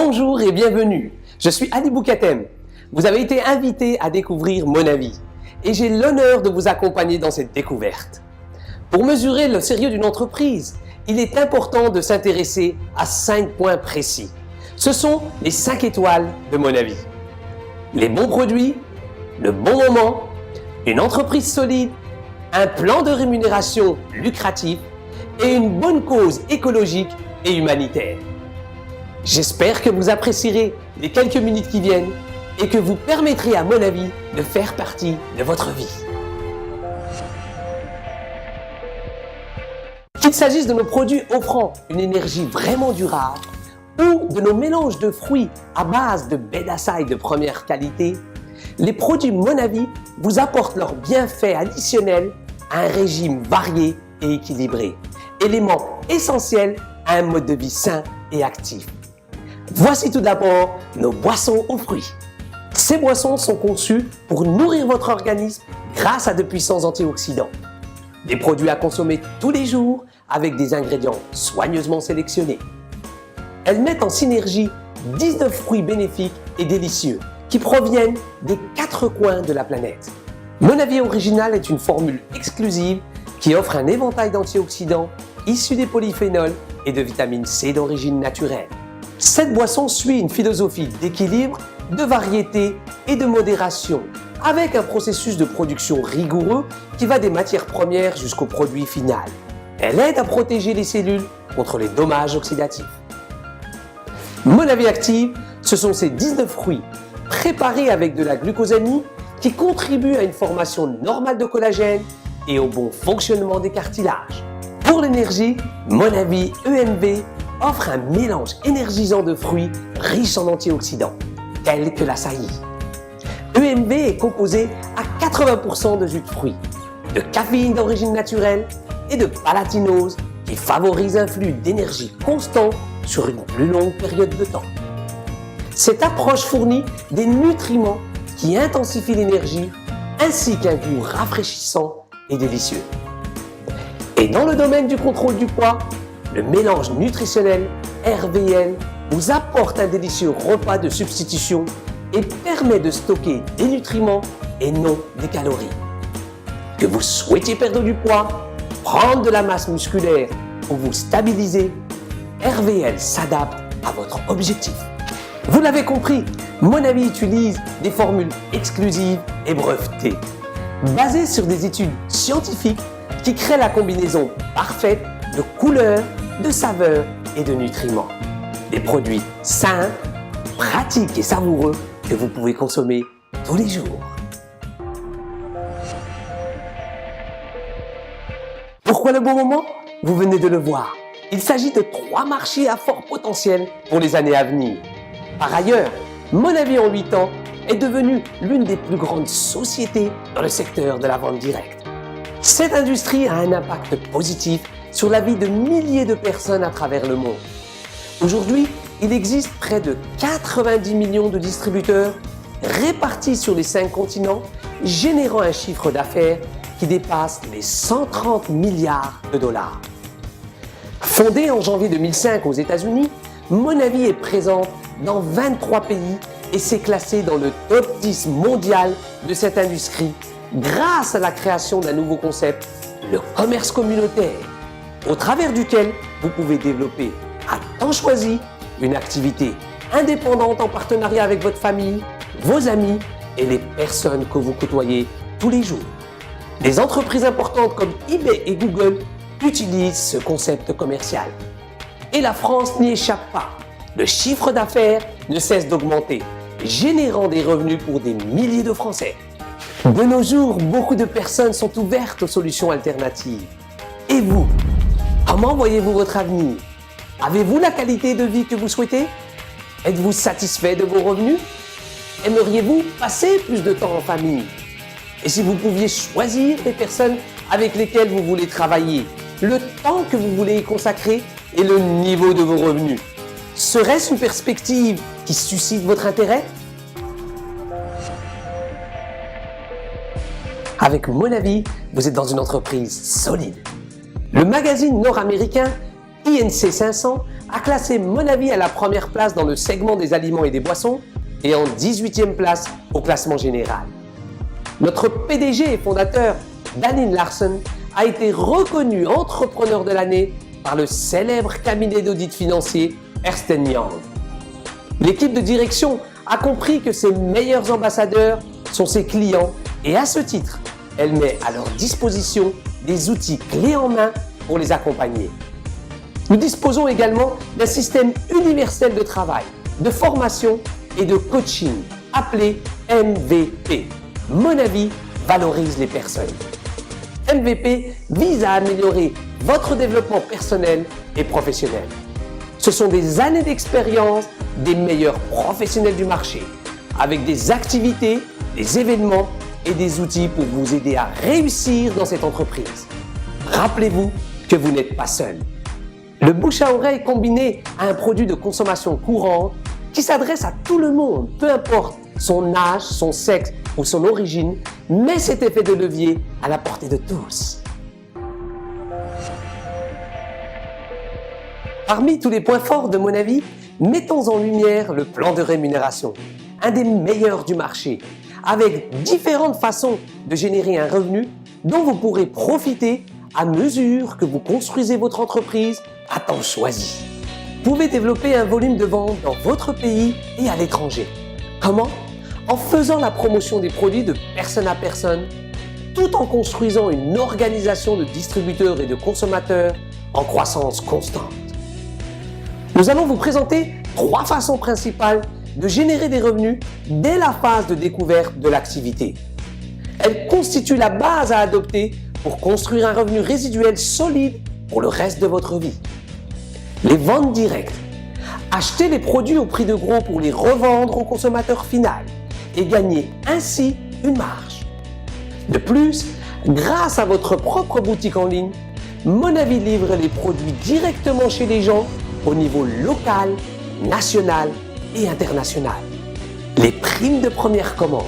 Bonjour et bienvenue, je suis Ali Boukatem. Vous avez été invité à découvrir Monavi et j'ai l'honneur de vous accompagner dans cette découverte. Pour mesurer le sérieux d'une entreprise, il est important de s'intéresser à 5 points précis. Ce sont les 5 étoiles de Monavi. Les bons produits, le bon moment, une entreprise solide, un plan de rémunération lucratif et une bonne cause écologique et humanitaire. J'espère que vous apprécierez les quelques minutes qui viennent et que vous permettrez à Monavi de faire partie de votre vie. Qu'il s'agisse de nos produits offrant une énergie vraiment durable ou de nos mélanges de fruits à base de baies d'açaï de première qualité, les produits Monavi vous apportent leurs bienfaits additionnels à un régime varié et équilibré, élément essentiel à un mode de vie sain et actif. Voici tout d'abord nos boissons aux fruits. Ces boissons sont conçues pour nourrir votre organisme grâce à de puissants antioxydants. Des produits à consommer tous les jours avec des ingrédients soigneusement sélectionnés. Elles mettent en synergie 19 fruits bénéfiques et délicieux qui proviennent des 4 coins de la planète. Monavi Original est une formule exclusive qui offre un éventail d'antioxydants issus des polyphénols et de vitamine C d'origine naturelle. Cette boisson suit une philosophie d'équilibre, de variété et de modération, avec un processus de production rigoureux qui va des matières premières jusqu'au produit final. Elle aide à protéger les cellules contre les dommages oxydatifs. Monavi Active, ce sont ces 19 fruits préparés avec de la glucosamine qui contribuent à une formation normale de collagène et au bon fonctionnement des cartilages. Pour l'énergie, Monavi EMV offre un mélange énergisant de fruits riches en antioxydants, tels que l'açaï. EMV est composé à 80% de jus de fruits, de caféine d'origine naturelle et de palatinose qui favorise un flux d'énergie constant sur une plus longue période de temps. Cette approche fournit des nutriments qui intensifient l'énergie ainsi qu'un goût rafraîchissant et délicieux. Et dans le domaine du contrôle du poids, le mélange nutritionnel RVL vous apporte un délicieux repas de substitution et permet de stocker des nutriments et non des calories. Que vous souhaitiez perdre du poids, prendre de la masse musculaire ou vous stabiliser, RVL s'adapte à votre objectif. Vous l'avez compris, Monavi utilise des formules exclusives et brevetées, basées sur des études scientifiques qui créent la combinaison parfaite de couleurs, de saveurs et de nutriments. Des produits sains, pratiques et savoureux que vous pouvez consommer tous les jours. Pourquoi le bon moment? Vous venez de le voir. Il s'agit de 3 marchés à fort potentiel pour les années à venir. Par ailleurs, Monavi en 8 ans est devenue l'une des plus grandes sociétés dans le secteur de la vente directe. Cette industrie a un impact positif sur la vie de milliers de personnes à travers le monde. Aujourd'hui, il existe près de 90 millions de distributeurs répartis sur les 5 continents, générant un chiffre d'affaires qui dépasse les 130 milliards de dollars. Fondée en janvier 2005 aux États-Unis, Monavi est présente dans 23 pays et s'est classée dans le top 10 mondial de cette industrie grâce à la création d'un nouveau concept, le commerce communautaire, au travers duquel vous pouvez développer à temps choisi une activité indépendante en partenariat avec votre famille, vos amis et les personnes que vous côtoyez tous les jours. Des entreprises importantes comme eBay et Google utilisent ce concept commercial. Et la France n'y échappe pas. Le chiffre d'affaires ne cesse d'augmenter, générant des revenus pour des milliers de Français. De nos jours, beaucoup de personnes sont ouvertes aux solutions alternatives. Et vous, comment voyez-vous votre avenir? Avez-vous la qualité de vie que vous souhaitez? Êtes-vous satisfait de vos revenus? Aimeriez-vous passer plus de temps en famille? Et si vous pouviez choisir les personnes avec lesquelles vous voulez travailler, le temps que vous voulez y consacrer et le niveau de vos revenus, serait-ce une perspective qui suscite votre intérêt? Avec Monavi, vous êtes dans une entreprise solide. Le magazine nord-américain INC 500 a classé Monavi à la première place dans le segment des aliments et des boissons et en 18e place au classement général. Notre PDG et fondateur, Danine Larsen, a été reconnu entrepreneur de l'année par le célèbre cabinet d'audit financier Ernst & Young. L'équipe de direction a compris que ses meilleurs ambassadeurs sont ses clients et à ce titre, elle met à leur disposition des outils clés en main pour les accompagner. Nous disposons également d'un système universel de travail, de formation et de coaching appelé MVP. Monavi valorise les personnes. MVP vise à améliorer votre développement personnel et professionnel. Ce sont des années d'expérience des meilleurs professionnels du marché, avec des activités, des événements et des outils pour vous aider à réussir dans cette entreprise. Rappelez-vous que vous n'êtes pas seul. Le bouche à oreille combiné à un produit de consommation courante qui s'adresse à tout le monde, peu importe son âge, son sexe ou son origine, met cet effet de levier à la portée de tous. Parmi tous les points forts de Monavi, mettons en lumière le plan de rémunération, un des meilleurs du marché, avec différentes façons de générer un revenu dont vous pourrez profiter à mesure que vous construisez votre entreprise à temps choisi. Vous pouvez développer un volume de vente dans votre pays et à l'étranger. Comment? En faisant la promotion des produits de personne à personne, tout en construisant une organisation de distributeurs et de consommateurs en croissance constante. Nous allons vous présenter 3 façons principales de générer des revenus dès la phase de découverte de l'activité. Elles constituent la base à adopter pour construire un revenu résiduel solide pour le reste de votre vie. Les ventes directes. Achetez les produits au prix de gros pour les revendre au consommateur final et gagner ainsi une marge. De plus, grâce à votre propre boutique en ligne, Monavi livre les produits directement chez les gens au niveau local, national et international. Les primes de première commande.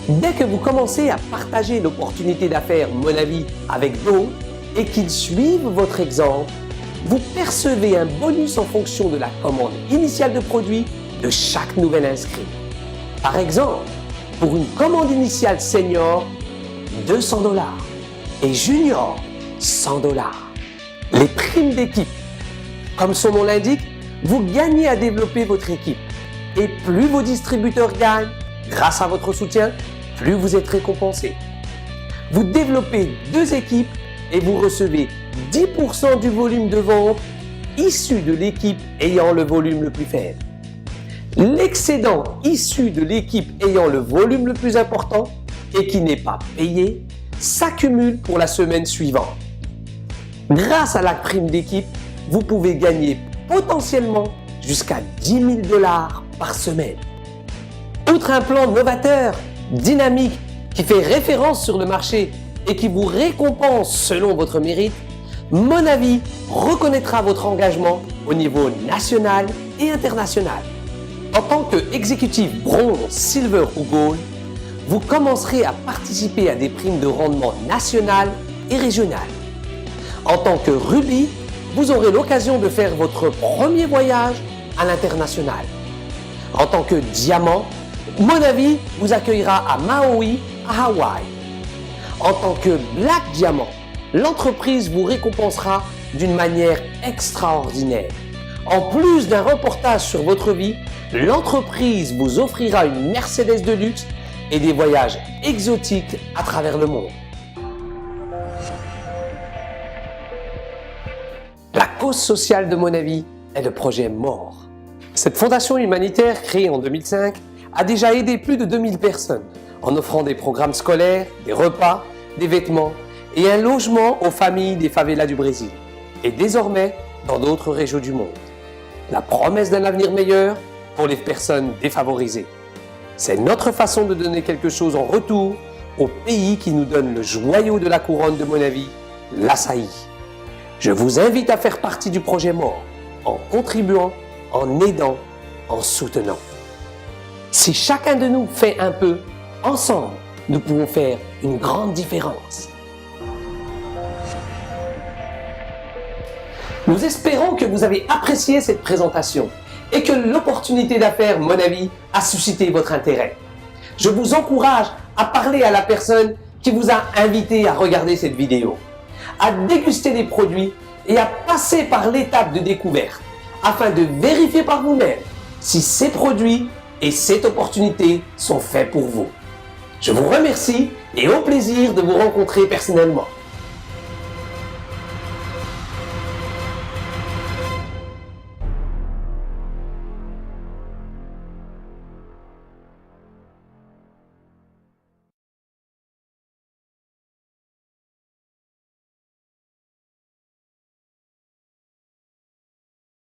Dès que vous commencez à partager l'opportunité d'affaires Monavi avec d'autres et qu'ils suivent votre exemple, vous percevez un bonus en fonction de la commande initiale de produits de chaque nouvel inscrit. Par exemple, pour une commande initiale senior, 200 $ et junior, 100 $. Les primes d'équipe. Comme son nom l'indique, vous gagnez à développer votre équipe. Et plus vos distributeurs gagnent, grâce à votre soutien, plus vous êtes récompensé. Vous développez 2 équipes et vous recevez 10% du volume de vente issu de l'équipe ayant le volume le plus faible. L'excédent issu de l'équipe ayant le volume le plus important et qui n'est pas payé s'accumule pour la semaine suivante. Grâce à la prime d'équipe, vous pouvez gagner potentiellement jusqu'à 10 000 $ par semaine. Outre un plan novateur, dynamique, qui fait référence sur le marché et qui vous récompense selon votre mérite, Monavi reconnaîtra votre engagement au niveau national et international. En tant qu'exécutif bronze, silver ou gold, vous commencerez à participer à des primes de rendement nationales et régionales. En tant que rubis, vous aurez l'occasion de faire votre premier voyage à l'international. En tant que diamant, Monavi vous accueillera à Maui, à Hawaï. En tant que Black Diamant, l'entreprise vous récompensera d'une manière extraordinaire. En plus d'un reportage sur votre vie, l'entreprise vous offrira une Mercedes de luxe et des voyages exotiques à travers le monde. La cause sociale de Monavi est le projet MORE. Cette fondation humanitaire créée en 2005 a déjà aidé plus de 2000 personnes en offrant des programmes scolaires, des repas, des vêtements et un logement aux familles des favelas du Brésil et désormais dans d'autres régions du monde. La promesse d'un avenir meilleur pour les personnes défavorisées. C'est notre façon de donner quelque chose en retour au pays qui nous donne le joyau de la couronne de Monavi, l'açaï. Je vous invite à faire partie du projet MORE en contribuant, en aidant, en soutenant. Si chacun de nous fait un peu, ensemble, nous pouvons faire une grande différence. Nous espérons que vous avez apprécié cette présentation et que l'opportunité d'affaires Mon Avis a suscité votre intérêt. Je vous encourage à parler à la personne qui vous a invité à regarder cette vidéo, à déguster les produits et à passer par l'étape de découverte afin de vérifier par vous-même si ces produits et cette opportunité sont faits pour vous. Je vous remercie et au plaisir de vous rencontrer personnellement.